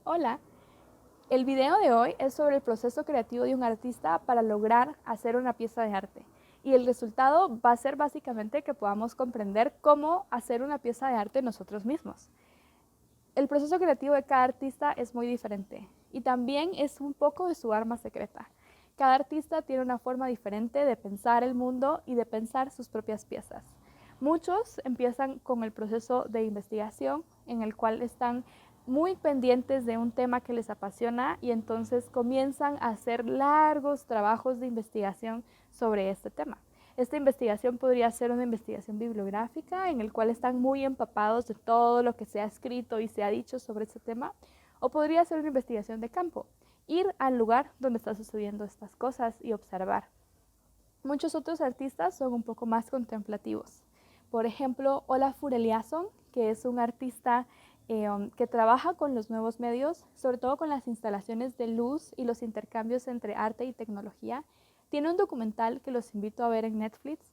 Hola, el video de hoy es sobre el proceso creativo de un artista para lograr hacer una pieza de arte. Y el resultado va a ser básicamente que podamos comprender cómo hacer una pieza de arte nosotros mismos. El proceso creativo de cada artista es muy diferente y también es un poco de su arma secreta. Cada artista tiene una forma diferente de pensar el mundo y de pensar sus propias piezas. Muchos empiezan con el proceso de investigación en el cual están muy pendientes de un tema que les apasiona y entonces comienzan a hacer largos trabajos de investigación sobre este tema. Esta investigación podría ser una investigación bibliográfica en el cual están muy empapados de todo lo que se ha escrito y se ha dicho sobre este tema, o podría ser una investigación de campo, ir al lugar donde están sucediendo estas cosas y observar. Muchos otros artistas son un poco más contemplativos. Por ejemplo, Olaf Eliasson, que es un artista que trabaja con los nuevos medios, sobre todo con las instalaciones de luz y los intercambios entre arte y tecnología. Tiene un documental que los invito a ver en Netflix,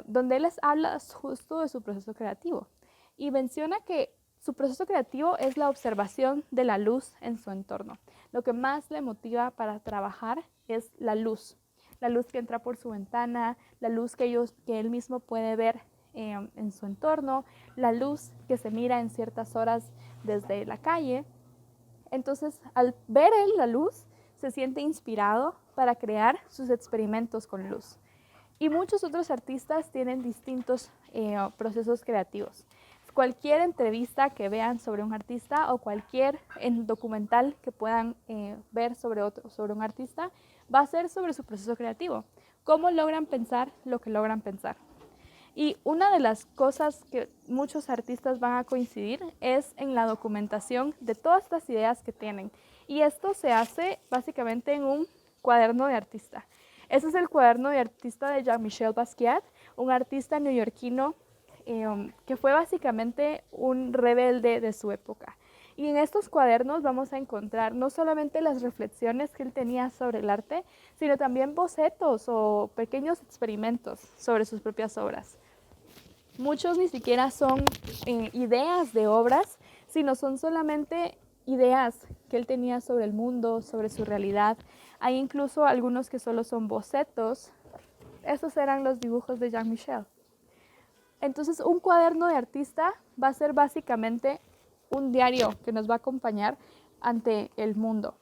donde él les habla justo de su proceso creativo y menciona que su proceso creativo es la observación de la luz en su entorno. Lo que más le motiva para trabajar es la luz que entra por su ventana, la luz que él mismo puede ver en su entorno, la luz que se mira en ciertas horas desde la calle. Entonces, al ver él la luz, se siente inspirado para crear sus experimentos con luz. Y muchos otros artistas tienen distintos procesos creativos. Cualquier entrevista que vean sobre un artista o cualquier documental que puedan ver sobre un artista va a ser sobre su proceso creativo. Cómo logran pensar lo que logran pensar. Y una de las cosas que muchos artistas van a coincidir es en la documentación de todas estas ideas que tienen. Y esto se hace básicamente en un cuaderno de artista. Ese es el cuaderno de artista de Jean-Michel Basquiat, un artista neoyorquino que fue básicamente un rebelde de su época. Y en estos cuadernos vamos a encontrar no solamente las reflexiones que él tenía sobre el arte, sino también bocetos o pequeños experimentos sobre sus propias obras. Muchos ni siquiera son ideas de obras, sino son solamente ideas que él tenía sobre el mundo, sobre su realidad. Hay incluso algunos que solo son bocetos. Esos eran los dibujos de Jean-Michel. Entonces, un cuaderno de artista va a ser básicamente un diario que nos va a acompañar ante el mundo.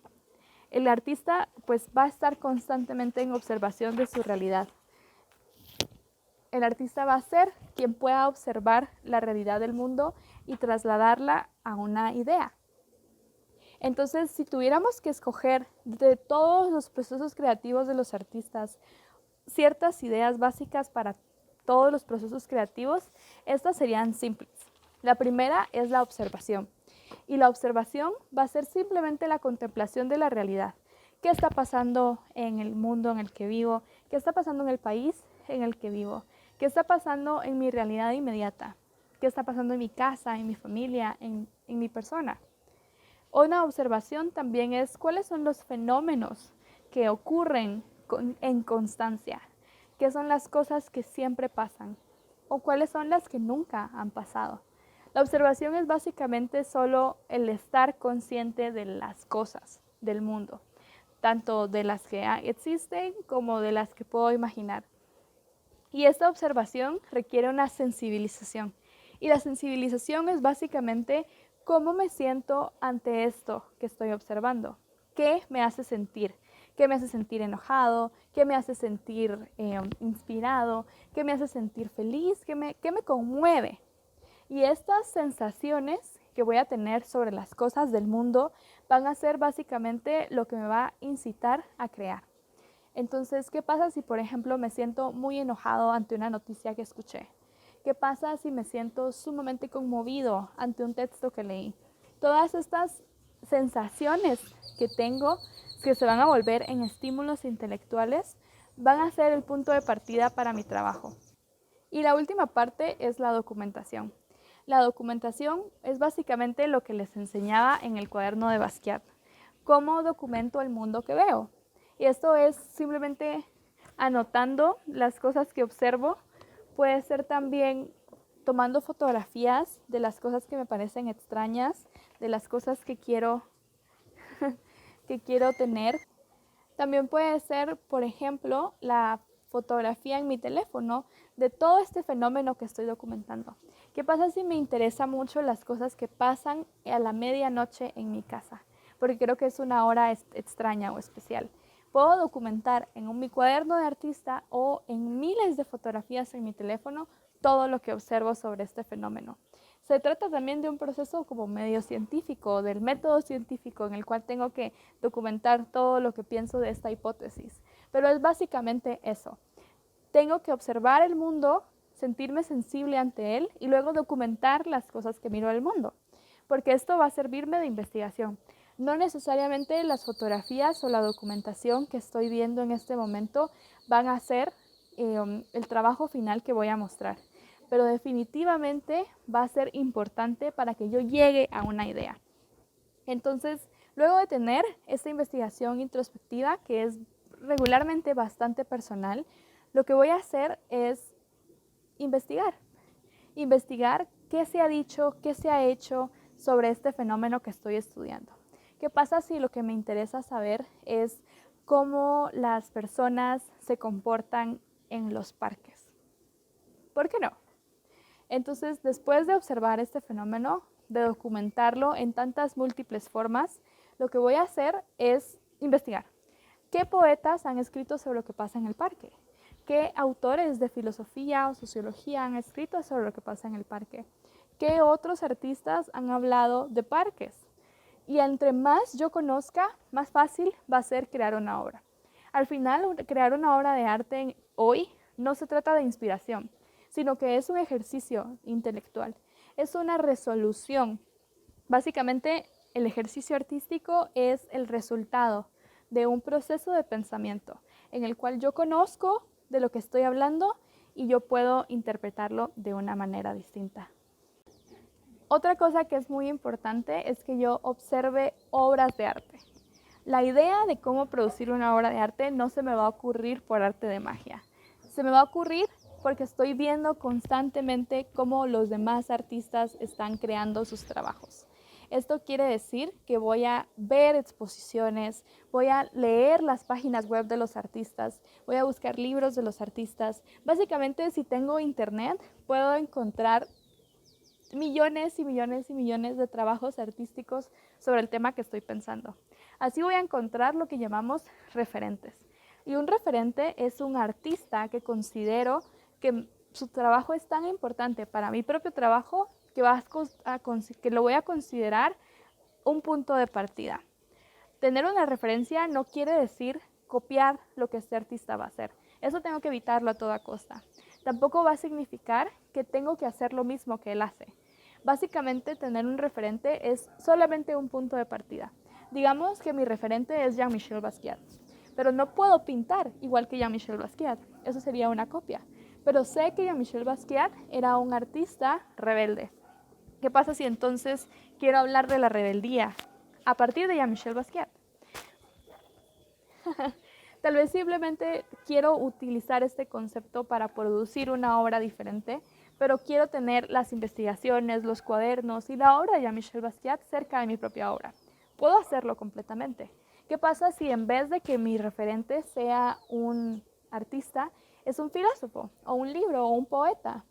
El artista pues va a estar constantemente en observación de su realidad. El artista va a ser quien pueda observar la realidad del mundo y trasladarla a una idea. Entonces, si tuviéramos que escoger de todos los procesos creativos de los artistas ciertas ideas básicas para todos los procesos creativos, estas serían simples. La primera es la observación. Y la observación va a ser simplemente la contemplación de la realidad. ¿Qué está pasando en el mundo en el que vivo? ¿Qué está pasando en el país en el que vivo? ¿Qué está pasando en mi realidad inmediata? ¿Qué está pasando en mi casa, en mi familia, en mi persona? Una observación también es cuáles son los fenómenos que ocurren en constancia, qué son las cosas que siempre pasan o cuáles son las que nunca han pasado. La observación es básicamente solo el estar consciente de las cosas del mundo, tanto de las que existen como de las que puedo imaginar. Y esta observación requiere una sensibilización. Y la sensibilización es básicamente cómo me siento ante esto que estoy observando. ¿Qué me hace sentir? ¿Qué me hace sentir enojado? ¿Qué me hace sentir inspirado? ¿Qué me hace sentir feliz? ¿Qué me conmueve? Y estas sensaciones que voy a tener sobre las cosas del mundo van a ser básicamente lo que me va a incitar a crear. Entonces, ¿qué pasa si, por ejemplo, me siento muy enojado ante una noticia que escuché? ¿Qué pasa si me siento sumamente conmovido ante un texto que leí? Todas estas sensaciones que tengo, que se van a volver en estímulos intelectuales, van a ser el punto de partida para mi trabajo. Y la última parte es la documentación. La documentación es básicamente lo que les enseñaba en el cuaderno de Basquiat. ¿Cómo documento el mundo que veo? Y esto es simplemente anotando las cosas que observo. Puede ser también tomando fotografías de las cosas que me parecen extrañas, de las cosas que quiero que quiero tener. También puede ser, por ejemplo, la fotografía en mi teléfono de todo este fenómeno que estoy documentando. ¿Qué pasa si me interesan mucho las cosas que pasan a la medianoche en mi casa? Porque creo que es una hora extraña o especial. Puedo documentar en mi cuaderno de artista o en miles de fotografías en mi teléfono todo lo que observo sobre este fenómeno. Se trata también de un proceso como medio científico, del método científico en el cual tengo que documentar todo lo que pienso de esta hipótesis. Pero es básicamente eso. Tengo que observar el mundo, sentirme sensible ante él y luego documentar las cosas que miro del mundo, porque esto va a servirme de investigación. No necesariamente las fotografías o la documentación que estoy viendo en este momento van a ser el trabajo final que voy a mostrar, pero definitivamente va a ser importante para que yo llegue a una idea. Entonces, luego de tener esta investigación introspectiva, que es regularmente bastante personal, lo que voy a hacer es investigar. Investigar qué se ha dicho, qué se ha hecho sobre este fenómeno que estoy estudiando. ¿Qué pasa si lo que me interesa saber es cómo las personas se comportan en los parques? ¿Por qué no? Entonces, después de observar este fenómeno, de documentarlo en tantas múltiples formas, lo que voy a hacer es investigar. ¿Qué poetas han escrito sobre lo que pasa en el parque? ¿Qué autores de filosofía o sociología han escrito sobre lo que pasa en el parque? ¿Qué otros artistas han hablado de parques? Y entre más yo conozca, más fácil va a ser crear una obra. Al final, crear una obra de arte hoy no se trata de inspiración, sino que es un ejercicio intelectual, es una resolución. Básicamente, el ejercicio artístico es el resultado de un proceso de pensamiento en el cual yo conozco de lo que estoy hablando y yo puedo interpretarlo de una manera distinta. Otra cosa que es muy importante es que yo observe obras de arte. La idea de cómo producir una obra de arte no se me va a ocurrir por arte de magia. Se me va a ocurrir porque estoy viendo constantemente cómo los demás artistas están creando sus trabajos. Esto quiere decir que voy a ver exposiciones, voy a leer las páginas web de los artistas, voy a buscar libros de los artistas. Básicamente, si tengo internet, puedo encontrar millones y millones y millones de trabajos artísticos sobre el tema que estoy pensando. Así voy a encontrar lo que llamamos referentes. Y un referente es un artista que considero que su trabajo es tan importante para mi propio trabajo que lo voy a considerar un punto de partida. Tener una referencia no quiere decir copiar lo que este artista va a hacer. Eso tengo que evitarlo a toda costa. Tampoco va a significar que tengo que hacer lo mismo que él hace. Básicamente, tener un referente es solamente un punto de partida. Digamos que mi referente es Jean-Michel Basquiat, pero no puedo pintar igual que Jean-Michel Basquiat. Eso sería una copia. Pero sé que Jean-Michel Basquiat era un artista rebelde. ¿Qué pasa si entonces quiero hablar de la rebeldía a partir de Jean-Michel Basquiat? Tal vez simplemente quiero utilizar este concepto para producir una obra diferente, pero quiero tener las investigaciones, los cuadernos y la obra de Jean-Michel Basquiat cerca de mi propia obra. Puedo hacerlo completamente. ¿Qué pasa si en vez de que mi referente sea un artista, es un filósofo o un libro o un poeta?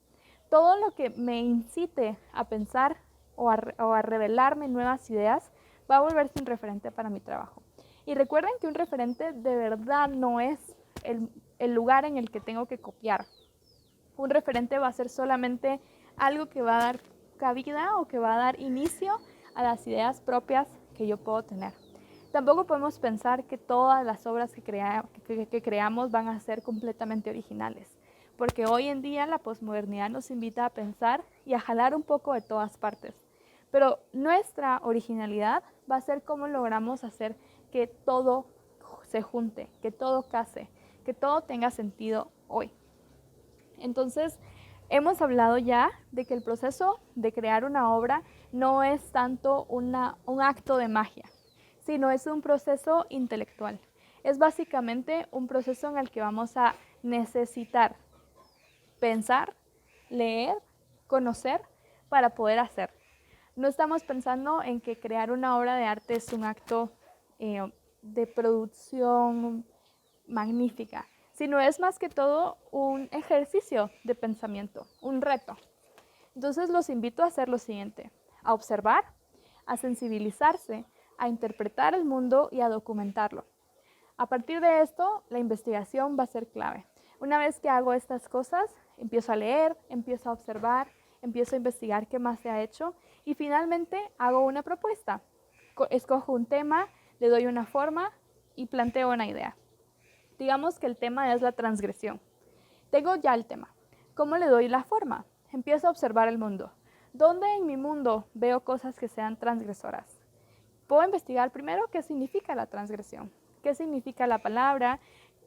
Todo lo que me incite a pensar o a revelarme nuevas ideas va a volverse un referente para mi trabajo. Y recuerden que un referente de verdad no es el lugar en el que tengo que copiar. Un referente va a ser solamente algo que va a dar cabida o que va a dar inicio a las ideas propias que yo puedo tener. Tampoco podemos pensar que todas las obras que creamos van a ser completamente originales, porque hoy en día la posmodernidad nos invita a pensar y a jalar un poco de todas partes. Pero nuestra originalidad va a ser cómo logramos hacer que todo se junte, que todo case, que todo tenga sentido hoy. Entonces, hemos hablado ya de que el proceso de crear una obra no es tanto un acto de magia, sino es un proceso intelectual. Es básicamente un proceso en el que vamos a necesitar pensar, leer, conocer para poder hacer. No estamos pensando en que crear una obra de arte es un acto de producción magnífica, sino es más que todo un ejercicio de pensamiento, un reto. Entonces los invito a hacer lo siguiente, a observar, a sensibilizarse, a interpretar el mundo y a documentarlo. A partir de esto, la investigación va a ser clave. Una vez que hago estas cosas, empiezo a leer, empiezo a observar, empiezo a investigar qué más se ha hecho y finalmente hago una propuesta. Escojo un tema, le doy una forma y planteo una idea. Digamos que el tema es la transgresión. Tengo ya el tema. ¿Cómo le doy la forma? Empiezo a observar el mundo. ¿Dónde en mi mundo veo cosas que sean transgresoras? Puedo investigar primero qué significa la transgresión, qué significa la palabra,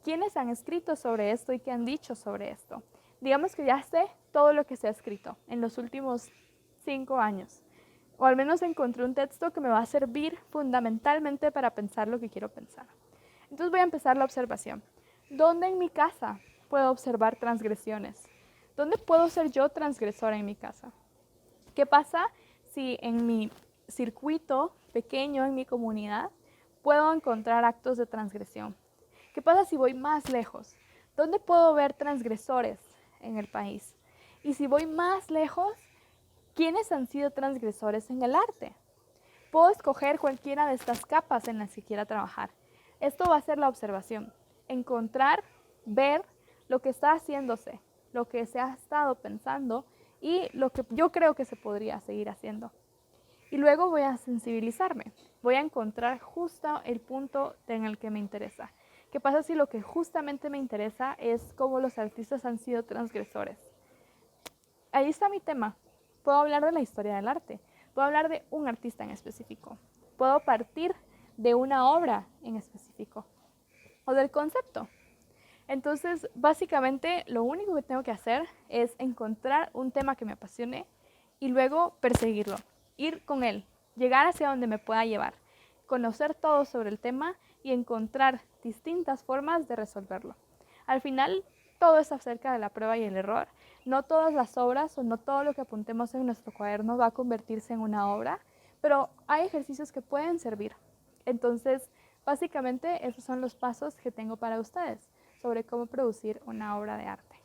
quiénes han escrito sobre esto y qué han dicho sobre esto. Digamos que ya sé todo lo que se ha escrito en los últimos 5 años. O al menos encontré un texto que me va a servir fundamentalmente para pensar lo que quiero pensar. Entonces voy a empezar la observación. ¿Dónde en mi casa puedo observar transgresiones? ¿Dónde puedo ser yo transgresora en mi casa? ¿Qué pasa si en mi circuito pequeño, en mi comunidad, puedo encontrar actos de transgresión? ¿Qué pasa si voy más lejos? ¿Dónde puedo ver transgresores en el país? Y si voy más lejos, ¿quiénes han sido transgresores en el arte? Puedo escoger cualquiera de estas capas en las que quiera trabajar. Esto va a ser la observación. Encontrar, ver lo que está haciéndose, lo que se ha estado pensando y lo que yo creo que se podría seguir haciendo. Y luego voy a sensibilizarme. Voy a encontrar justo el punto en el que me interesa. ¿Qué pasa si lo que justamente me interesa es cómo los artistas han sido transgresores? Ahí está mi tema. Puedo hablar de la historia del arte. Puedo hablar de un artista en específico. Puedo partir de una obra en específico o del concepto. Entonces, básicamente, lo único que tengo que hacer es encontrar un tema que me apasione y luego perseguirlo, ir con él, llegar hacia donde me pueda llevar, conocer todo sobre el tema y encontrar distintas formas de resolverlo. Al final, todo es acerca de la prueba y el error. No todas las obras o no todo lo que apuntemos en nuestro cuaderno va a convertirse en una obra, pero hay ejercicios que pueden servir. Entonces, básicamente, esos son los pasos que tengo para ustedes sobre cómo producir una obra de arte.